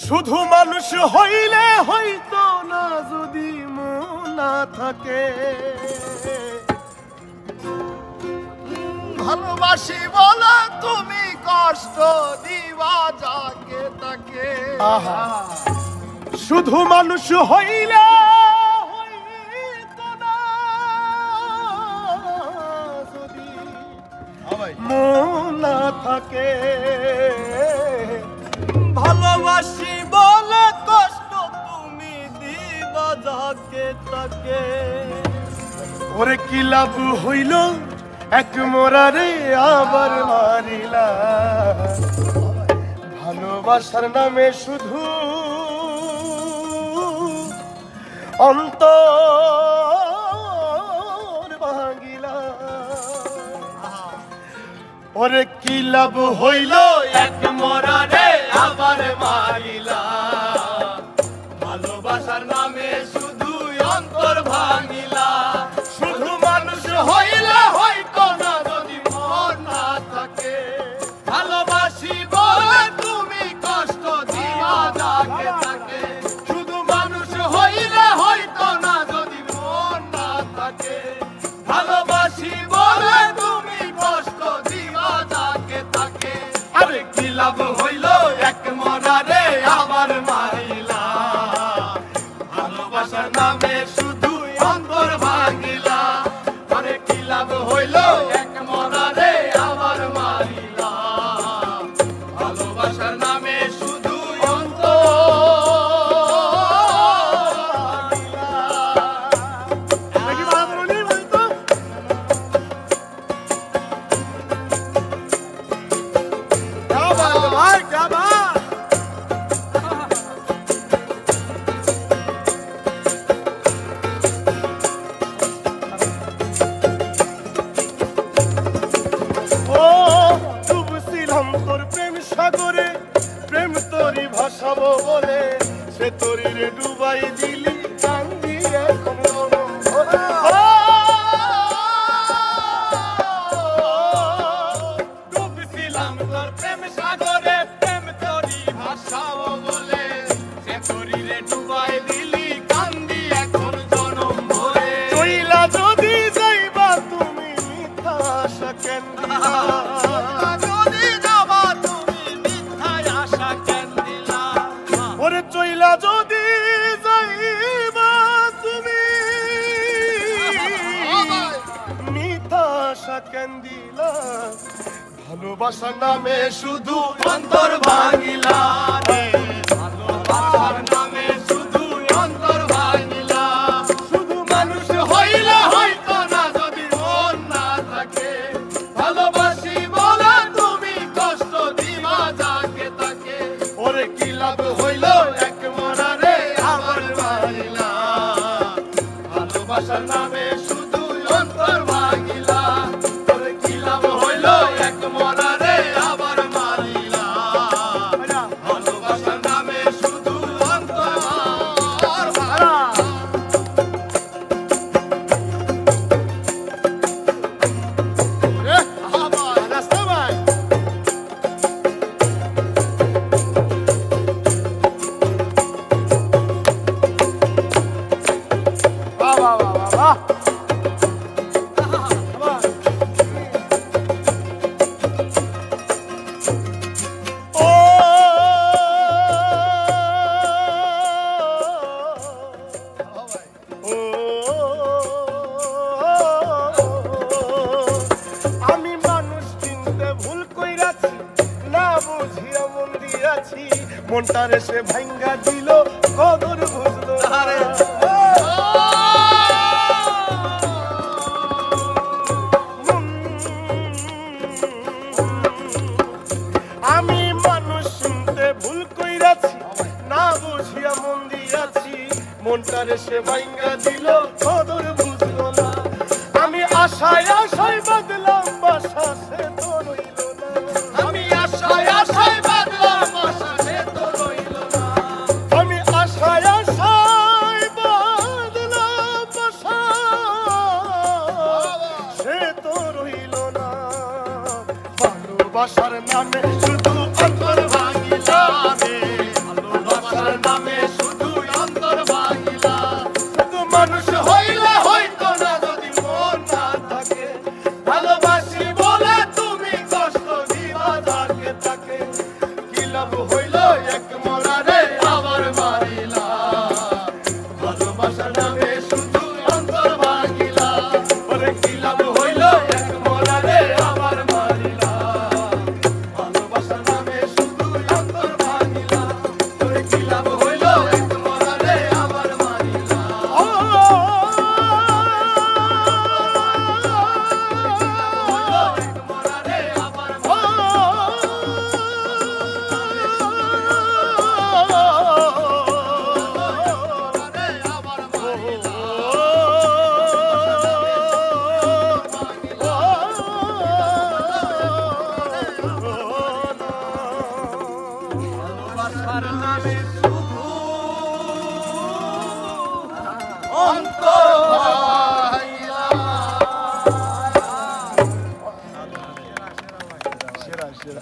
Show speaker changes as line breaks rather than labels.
শুধু মানুষ হইলে হইতো না যদি মন না থাকে।
ভালোবাসি বলে তুমি কষ্ট দিবা যাকে তাকে।
আহা, শুধু মানুষ হইলে হইতো না যদি মন না থাকে।
ভালোবাসি বলে কষ্ট তুমি দিবা যাকে তাকে।
ওরে কি লাভ হইল এক মোরারে আবার মারিলা। ভালোবাসার নামে শুধু অন্তর ভাঙিলা। ওরে কি লাভ হইল
এক মরারে আবার মারিলা। ভালোবাসার নামে শুধু অন্তর ভাঙিলা। শুধু মানুষ হইলে হয়তো না যদি মন না থাকে। ভালোবাসি বলে তুমি কষ্ট দিবা যাকে তাকে। শুধু মানুষ হইলে হয়তো না যদি মন না থাকে। ভালোবাসি বলে তুমি কষ্ট দিবা যাকে তাকে। আরে কি লাভ হইল এক মরারে আবার মারিলা। ভালোবাসার নামে শুধু অন্তর ভাঙিলা। আরে কি লাভ হইল এক মরারে আবার মারিলা। ভালোবাসার নামে শুধু অন্তর
ভাই क्या बात। ও ডুবছিলাম তোর প্রেম সাগরে, প্রেম তোরই ভাসাবো বলে সে তোরই রে ডুবাই দিলি। কান্দি এখন মরম ভরে।
ডুবছিলাম তোর প্রেম সাগরে, প্রেম তোরই ভাসাবো বলে সে তোরই রে ডুবাই দিলি। কান্দি এখন জনম ভরে।
চইলা যদি যাইবা তুমি মিথ্যা আশা কেন দিলা।
যদি যাবা তুমি মিথ্যায় আশা কেন দিলা।
ওরে চইলা যদি যাইবা তুমি মিথ্যা আশা কেন দিলা। ভালোবাসার নামে শুধু
অন্তর ভাঙিলা রে। ভালোবাসার নামে শুধু অন্তর ভাঙিলা। শুধু মানুষ হইলে হয়তো না যদি মন না থাকে। ভালোবাসি বলে তুমি কষ্ট দিবা যাকে তাকে।
ওরে কি লাভ হইল এক মরারে আবার মারিলা।
ভালোবাসার নামে শুধু অন্তর ভাঙিলা। ওরে কি লাভ হইল এক মরারে আবার মারিলা। ভালোবাসার নামে শুধু অন্তর ভাঙিলা।
রাস্তা ভাই বাহ বাহ বাহ বাহ বাহ। ও আমি মানুষ চিনতে ভুল কইরাছি, না বুঝিয়া মন দিয়াছি। মনটারে সে ভাঙ্গা দিল, কদর বুঝলো না। আমি মানুষ শুনতে ভুল কইরাছি, না বুঝিয়া মন দিয়াছি। মনটারে সে ভাঙ্গা দিল, কদর বুঝলো না। আমি আশায় আশায় বাদলাম বাসা, সে তো রইল না।
আমি আশায় আশায় বাঁধলাম আশা, সে তো রইল না।
আমি আশায় আশায় বাদলাম বাসা, সে তো রইল না। ভালোবাসার নামে শুধু অন্তর ভাঙিলা রে।
অন্তর ভাঙিলা।
সেরা সেরা